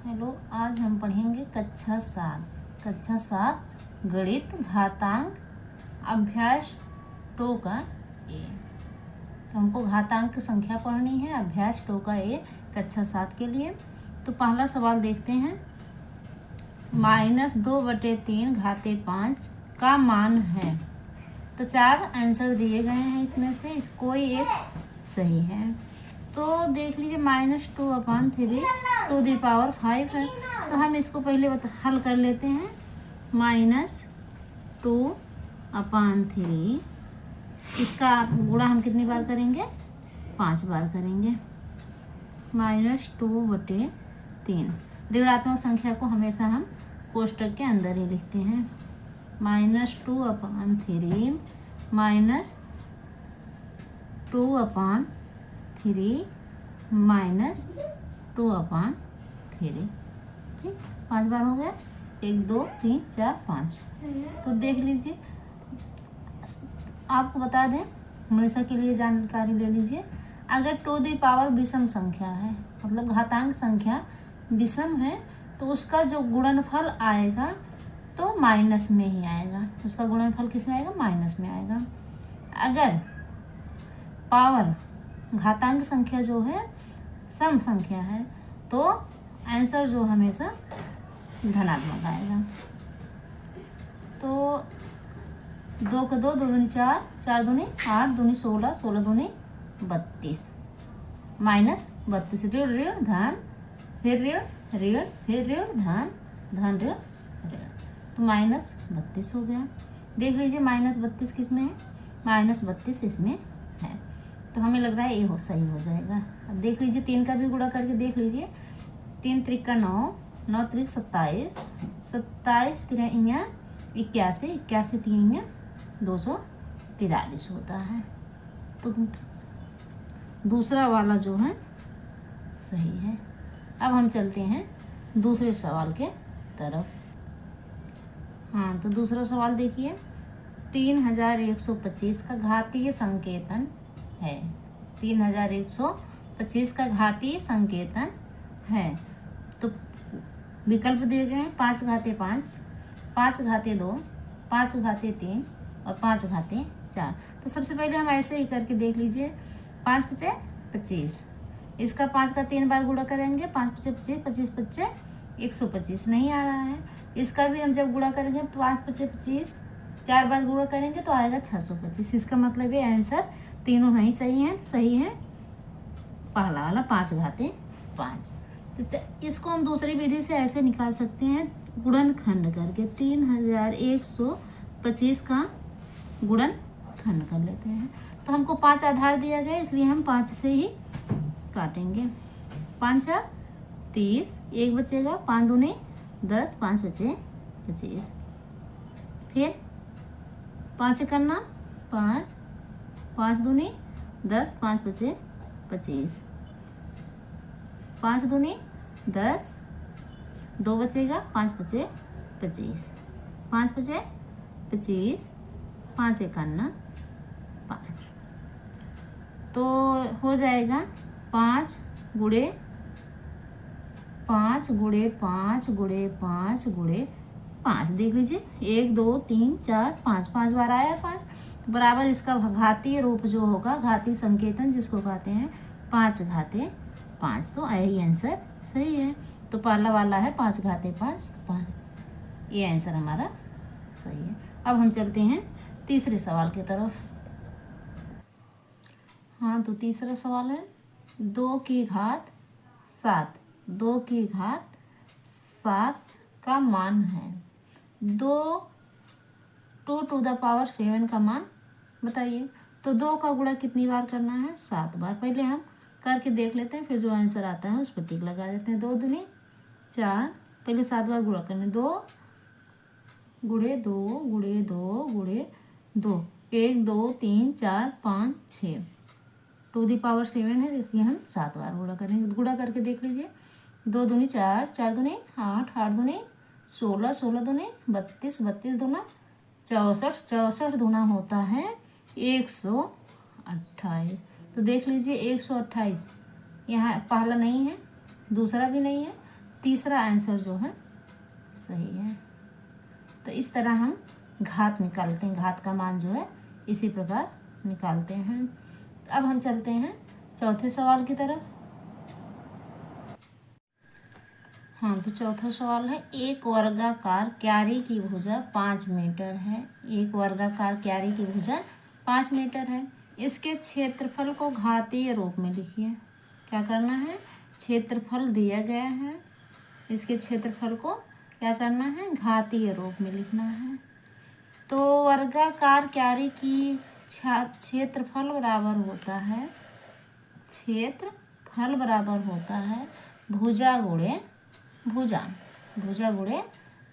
Hello, आज हम पढ़ेंगे कक्षा सात गणित घातांक अभ्यास 2 का ए। तो हमको घातांक संख्या पढ़नी है, अभ्यास 2 का ए कक्षा 7 के लिए। तो पहला सवाल देखते हैं। -2/3 घाते 5 का मान है। तो 4 आंसर दिए गए हैं, इसमें से कोई एक सही है। तो देख लीजिए, -2/3 टू दी पावर 5 है। तो हम इसको पहले हल कर लेते हैं। -2/3 इसका गुणा हम कितनी बार करेंगे? 5 बार करेंगे। -2/3 ऋणात्मक संख्या को हमेशा हम कोष्टक के अंदर ही लिखते हैं। -2/3 -2/3 -2/3 ठीक, 5 बार हो गया। 1 2 3 4 5। तो देख लीजिए, आपको बता दें, हमेशा के लिए जानकारी ले लीजिए। अगर टू दी पावर विषम संख्या है, मतलब घातांक संख्या विषम है, तो उसका जो गुणनफल आएगा तो माइनस में ही आएगा। उसका गुणनफल किस में आएगा? माइनस में आएगा। अगर पावर घातांक संख्या जो है सम संख्या है, तो आंसर जो हमेशा धनात्मक आएगा। तो 2 का 2 2 दूनी 4 4 दूनी 8 दूनी 16 16 दूनी 32 -32 ऋण ऋण धन फिर ऋण ऋण फिर ऋण धन धन ऋण ऋण, तो -32 हो गया। देख लीजिए, -32 किस में है? -32 इसमें है। तो हमें लग रहा है ये सही हो जाएगा। अब देख लीजिए, 3 का भी गुणा करके देख लीजिए। 3 त्रिक 9 9 त्रिक 27 27 3 81 81 3 243 होता है। तो दूसरा वाला जो है सही है। अब हम चलते हैं दूसरे सवाल के तरफ। हाँ, तो दूसरा सवाल देखिए। 3125 का घातीय संकेतन है। 3125 का घातीय संकेतन है। तो विकल्प दिए गए हैं 5 घाते 5 5 घाते 2 5 घाते 3 और 5 घाते 4। तो सबसे पहले हम ऐसे ही करके देख लीजिए। 5 5 25, इसका 5 का 3 बार गुणा करेंगे। 5 5 25 25 25 125 नहीं आ रहा है। इसका भी हम जब गुणा करेंगे 5 5 25 4 बार गुणा करेंगे तो आएगा 625। इसका मतलब ये आंसर तीनों नहीं सही है। सही है पहला वाला 5 घाते 5। इसको हम दूसरी विधि से ऐसे निकाल सकते हैं, गुणनखंड करके। 3125 का गुणनखंड कर लेते हैं। तो हमको 5 आधार दिया गया, इसलिए हम 5 से ही काटेंगे। 5 30, 1 बचेगा। 5 दूनी 10 5 बचे 25। फिर 5 करना 5 5 दूनी 10 5 बचे 25। 5 दूनी 10 2 बचेगा। 5 बचे 25 5 बचे 25 5 करना 5। तो हो जाएगा 5 गुणे 5 गुणे 5 गुणे 5 गुणे 5। देख लीजिए, 1 2 3 4 5 5 बार आया 5। बराबर इसका घातीय रूप जो होगा, घातीय संकेतन जिसको कहते हैं, 5 घाते 5। तो यही आंसर सही है। तो पहला वाला है 5 घाते 5 5, ये आंसर हमारा सही है। अब हम चलते हैं तीसरे सवाल की तरफ। हाँ, तो तीसरा सवाल है 2 की घात 7 2 की घात 7 का मान है। 2 टू द पावर 7 का मान बताइए। तो 2 का गुणा कितनी बार करना है? 7 बार। पहले हम करके देख लेते हैं, फिर जो आंसर आता है उस पर टिक लगा देते हैं। 2 दूनी 4, पहले 7 बार गुणा करने। 2 गुणे 2 गुणे 2 गुणे 2 1 2 3 4 5 6 टू दी पावर 7 है, इसलिए हम 7 बार गुणा करेंगे। गुणा करके देख लीजिए। 2 दूनी 4 4 दूनी 8 8 दूनी 16 16 दूनी 32 32 दूना 64 64 दूना होता है 128। तो देख लीजिए, 128 यहाँ पहला नहीं है, दूसरा भी नहीं है, तीसरा आंसर जो है सही है। तो इस तरह हम घात निकालते हैं, घात का मान जो है इसी प्रकार निकालते हैं। अब हम चलते हैं चौथे सवाल की तरफ। हाँ, तो चौथा सवाल है, एक वर्गाकार क्यारी की भुजा 5 मीटर है। एक वर्गाकार क्यारी की भुजा 5 मीटर है। इसके क्षेत्रफल को घातीय रूप में लिखिए। क्या करना है, क्षेत्रफल दिया गया है, इसके क्षेत्रफल को क्या करना है, घातीय रूप में लिखना है। तो वर्गाकार क्यारी की क्षेत्रफल बराबर होता है, क्षेत्रफल बराबर होता है भुजा गुणे भुजा, भुजा गुणे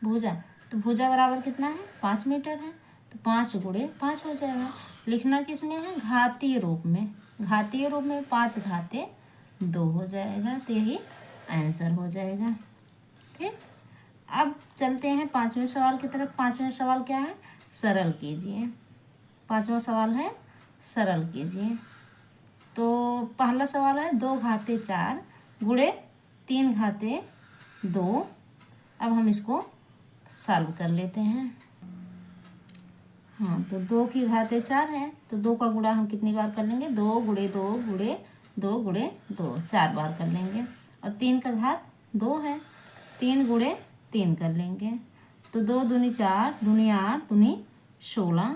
भुजा। तो भुजा बराबर कितना है, 5 मीटर है, तो 5 गुणे 5 हो जाएगा। लिखना किसमें है, घातीय रूप में। घातीय रूप में 5 घाते 2 हो जाएगा, तो यही आंसर हो जाएगा। ठीक, अब चलते हैं पांचवें सवाल की तरफ। पांचवें सवाल क्या है, सरल कीजिए। पांचवा सवाल है सरल कीजिए। तो पहला सवाल है 2 घाते 4 गुणे 3 घाते 2। अब हम इसको सॉल्व कर लेते हैं। हाँ, तो 2 की घाते 4 है, तो 2 का गुणा हम कितनी बार कर लेंगे, 2 गुणे 2 गुणे 2 गुणे 2, 4 बार कर लेंगे। और 3 का घात 2 है, 3 गुणे 3 कर लेंगे। तो 2 दूनी 4, दूनी 8, दूनी 16,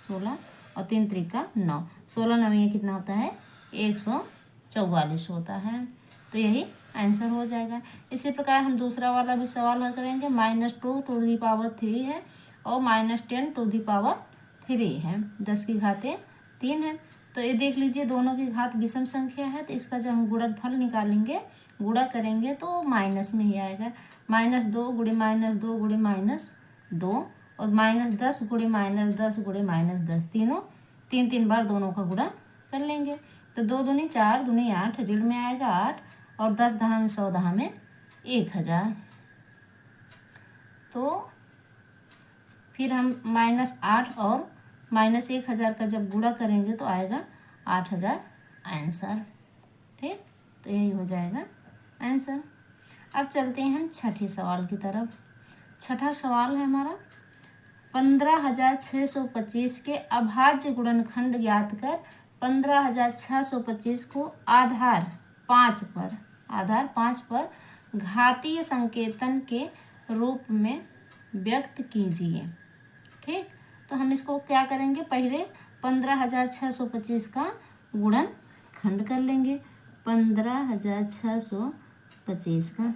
16 और 3 त्रिका 9, 16 नवीं कितना होता है, 144 होता है। तो यही आंसर हो जाएगा। इसी प्रकार हम दूसरा वाला भी सवाल हल करेंगे। -2 है और -10 है। 10 की घाते 3 है। तो ये देख लीजिए, दोनों की घात विषम संख्या है, तो इसका जब हम गुणनफल निकालेंगे, गुणा करेंगे तो माइनस में ही आएगा। -2 गुणे -2 गुणे -2 और -10 गुणे -10 गुणे -10, तीनों 3 बार दोनों का गुणा कर लेंगे। तो 2 दूनी 4, दूनी 8, ऋण में आएगा 8 और 10 दहा में 100 दहा में 1000। तो फिर हम -8 और -1000 का जब गुणा करेंगे तो आएगा 8000 आंसर। ठीक, तो यही हो जाएगा आंसर। अब चलते हैं हम छठे सवाल की तरफ। छठा सवाल है हमारा, 15625 के अभाज्य गुणनखंड ज्ञात कर 15625 को आधार 5 पर घातीय संकेतन के रूप में व्यक्त कीजिए। ठीक, तो हम इसको क्या करेंगे, पहले 15625 का गुणनखंड कर लेंगे। 15625 का,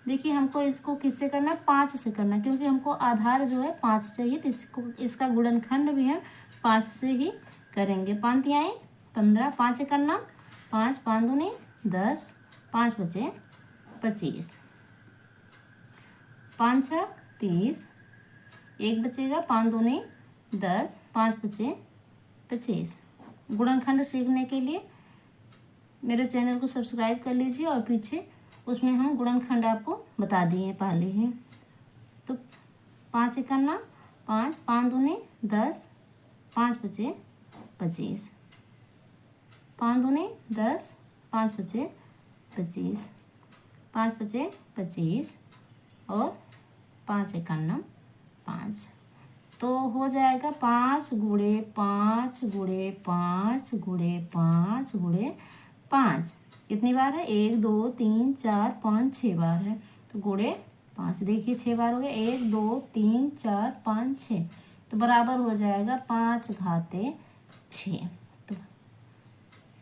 देखिए हमको इसको किससे करना है, 5 से करना है, क्योंकि हमको आधार जो है 5 चाहिए, तो इसका गुणनखंड भी है 5 से ही करेंगे। 5 आए 15, 5 से करना, 5 5 दूनी 10, 5 बचे 25, 5 6 30, 1 बचेगा, 5 दूनी 10, 5 बचे 25। गुणनखंड सीखने के लिए मेरे चैनल को सब्सक्राइब कर लीजिए, और पीछे उसमें हम गुणनखंड आपको बता दिए हैं पहले ही। तो 5 से करना, 5 5 दूनी 10, 5 बचे 25, 5 दूनी 10, 5 बचे 25, 5 बचे 25 और 5 51 5। तो हो जाएगा 5 गुणे 5 गुणे 5 गुणे 5 गुणे 5। कितनी बार है, 1 2 3 4 5 6 बार है। तो गुणे 5, देखिए 6 बार हो गया, 1 2 3 4 5 6, तो बराबर हो जाएगा 5 घाते 6। तो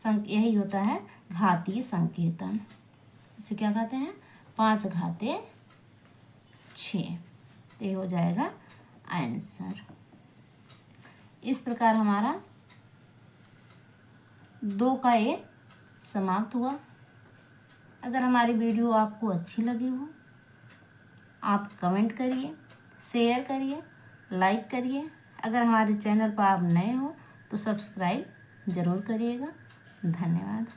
यही होता है घातीय संकेतन। इसे क्या कहते हैं, 5 घाते 6। तो ये हो जाएगा आंसर। इस प्रकार हमारा 2 का ए समाप्त हुआ। अगर हमारी वीडियो आपको अच्छी लगी हो, आप कमेंट करिए, शेयर करिए, लाइक करिए। अगर हमारे चैनल पर आप नए हो तो सब्सक्राइब ज़रूर करिएगा। धन्यवाद।